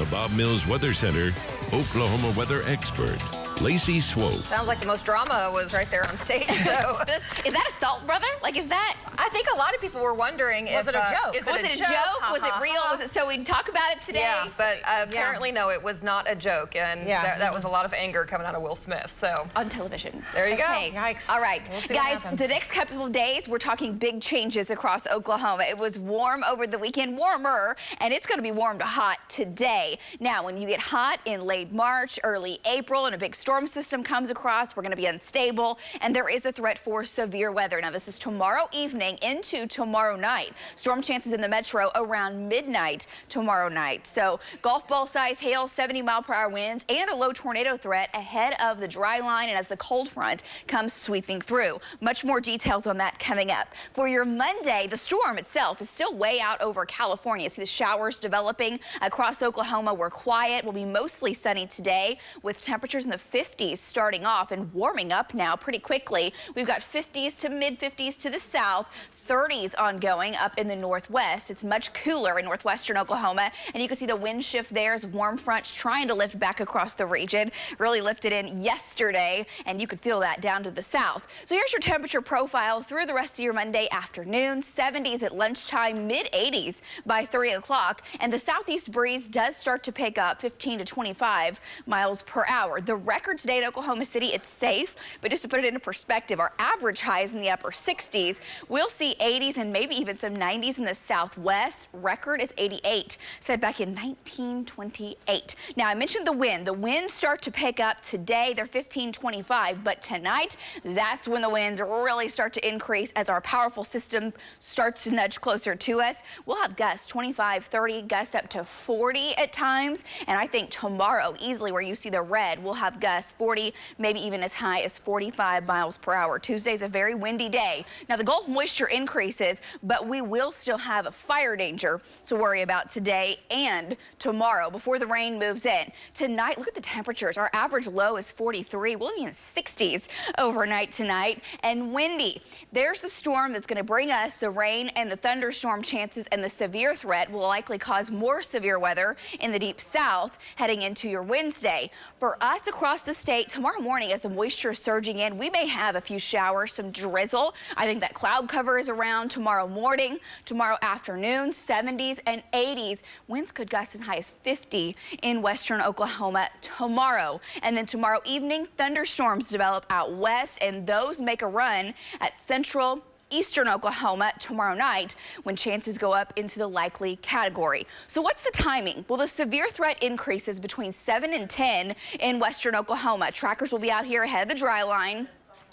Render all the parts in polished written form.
the Bob Mills Weather Center, Oklahoma weather expert, Lacey Swope. Sounds like the most drama was right there on stage. So is that assault, brother? Like, is that? I think a lot of people were wondering, Was it a joke? Was it a joke? Was it real? Was it so we'd talk about it today? Yeah, but apparently no, it was not a joke, and that was a lot of anger coming out of Will Smith. So on television. There you go. Yikes. All right, guys. The next couple of days, we're talking big changes across Oklahoma. It was warm over the weekend, warmer, and it's going to be warm to hot today. Now, when you get hot in late March, early April, and a big storm system comes across, we're going to be unstable, and there is a threat for severe weather. Now, this is tomorrow evening into tomorrow night. Storm chances in the metro around midnight tomorrow night. So golf ball size hail, 70-mile-per-hour winds, and a low tornado threat ahead of the dry line and as the cold front comes sweeping through. Much more details on that coming up. For your Monday, the storm itself is still way out over California. See the showers developing across Oklahoma. We're quiet. Will be mostly sunny today with temperatures in the 50s starting off and warming up now pretty quickly. We've got 50s to mid-50s to the south. 30s ongoing up in the northwest. It's much cooler in northwestern Oklahoma, and you can see the wind shift there as warm fronts trying to lift back across the region. Really lifted in yesterday, and you could feel that down to the south. So here's your temperature profile through the rest of your Monday afternoon. 70s at lunchtime, mid-80s by 3 o'clock, and the southeast breeze does start to pick up 15 to 25 miles per hour. The record today in Oklahoma City, it's safe, but just to put it into perspective, our average highs in the upper 60s. We'll see 80s and maybe even some 90s in the southwest. Record is 88, set back in 1928. Now, I mentioned the wind. The winds start to pick up today. They're 15-25, but tonight, that's when the winds really start to increase as our powerful system starts to nudge closer to us. We'll have gusts 25, 30, gusts up to 40 at times. And I think tomorrow, easily where you see the red, we'll have gusts 40, maybe even as high as 45 miles per hour. Tuesday's a very windy day. Now, the Gulf moisture increases, but we will still have a fire danger to worry about today and tomorrow before the rain moves in. Tonight, look at the temperatures. Our average low is 43. We'll be in 60s overnight tonight, and windy. There's the storm that's going to bring us the rain and the thunderstorm chances, and the severe threat will likely cause more severe weather in the deep south heading into your Wednesday. For us across the state, tomorrow morning as the moisture is surging in, we may have a few showers, some drizzle. I think that cloud cover is around tomorrow morning, tomorrow afternoon, 70s and 80s. Winds could gust as high as 50 in western Oklahoma tomorrow. And then tomorrow evening, thunderstorms develop out west, and those make a run at central eastern Oklahoma tomorrow night when chances go up into the likely category. So what's the timing? Well, the severe threat increases between 7 and 10 in western Oklahoma. Trackers will be out here ahead of the dry line,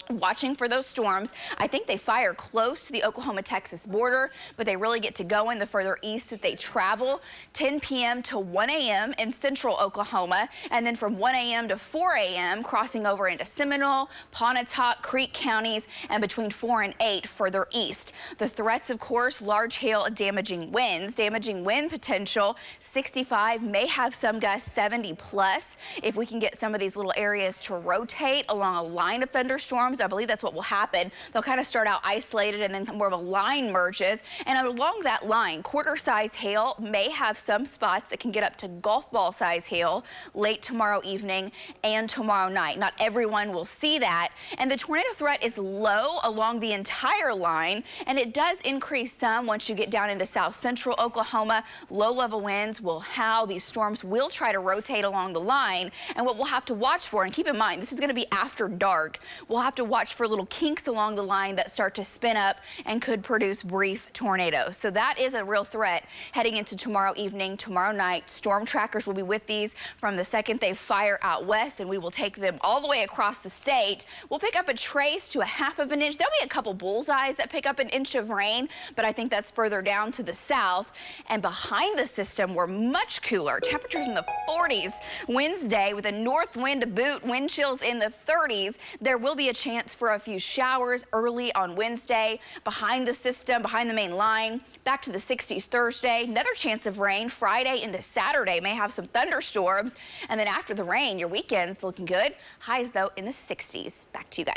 watching for those storms. I think they fire close to the Oklahoma-Texas border, but they really get to going the further east that they travel. 10 p.m. to 1 a.m. in central Oklahoma, and then from 1 a.m. to 4 a.m. crossing over into Seminole, Pontotoc, Creek counties, and between 4 and 8 further east. The threats, of course, large hail, damaging winds, damaging wind potential 65, may have some gusts 70 plus. If we can get some of these little areas to rotate along a line of thunderstorms, I believe that's what will happen. They'll kind of start out isolated, and then more of a line merges. And along that line, quarter-size hail may have some spots that can get up to golf ball size hail late tomorrow evening and tomorrow night. Not everyone will see that. And the tornado threat is low along the entire line, and it does increase some once you get down into south central Oklahoma. Low-level winds will howl. These storms will try to rotate along the line. And what we'll have to watch for, and keep in mind, this is going to be after dark, we'll have to watch for little kinks along the line that start to spin up and could produce brief tornadoes. So that is a real threat heading into tomorrow evening, tomorrow night. Storm trackers will be with these from the second they fire out west, and we will take them all the way across the state. We'll pick up a trace to a half of an inch. There'll be a couple bullseyes that pick up an inch of rain, but I think that's further down to the south. And behind the system, we're much cooler. Temperatures in the 40s Wednesday with a north wind to boot, wind chills in the 30s. There will be a chance for a few showers early on Wednesday behind the system, behind the main line. Back to the 60s Thursday. Another chance of rain Friday into Saturday. May have some thunderstorms. And then after the rain, your weekend's looking good. Highs, though, in the 60s. Back to you guys.